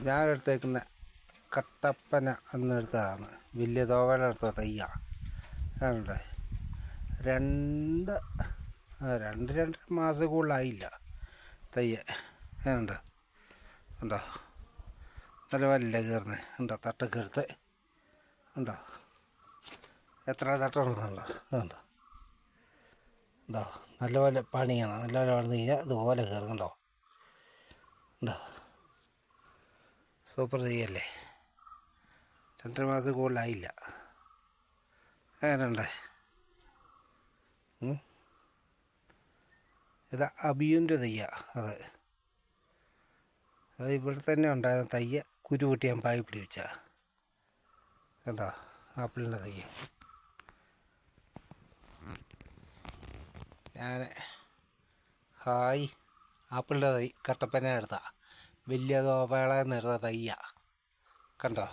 ഞാൻ എടുത്തേക്കുന്ന കട്ടപ്പന എന്നെടുത്തതാണ്. വലിയ തോവയുടെ എടുത്ത തയ്യ അതുണ്ട്. രണ്ടര മാസം കൂടുതലായില്ല തയ്യ. അതുണ്ട് ഉണ്ടോ, നല്ല വല്ല കയറുന്നത് ഉണ്ടോ, തട്ടൊക്കെ എടുത്ത് ഉണ്ടോ, എത്ര തട്ടുണ്ടെന്നുണ്ടോ, അതുണ്ടോ ഉണ്ടോ. നല്ലപോലെ പണിയാണ്, നല്ലപോലെ പണിത് കഴിഞ്ഞാൽ ഇതുപോലെ കയറും കണ്ടോ, ഉണ്ടോ. സൂപ്പർ തയ്യല്ലേ, 2 മാസം കൂടുതലായില്ല. അങ്ങനെയുണ്ടേ. ഇത് അബിയുൻ്റെ തയ്യ. അത് ഇവിടെ തന്നെ ഉണ്ടായിരുന്ന തയ്യ കുരുപൊട്ടി ഞാൻ പായി പിടിപ്പിച്ച കേട്ടോ, ആപ്പിളിൻ്റെ തയ്യ. ഞാൻ ആപ്പിളിൻ്റെ തൈ കട്ടപ്പന എടുത്ത വലിയ തോപ്പകളെന്ന് എടുത്ത തയ്യ കണ്ടോ.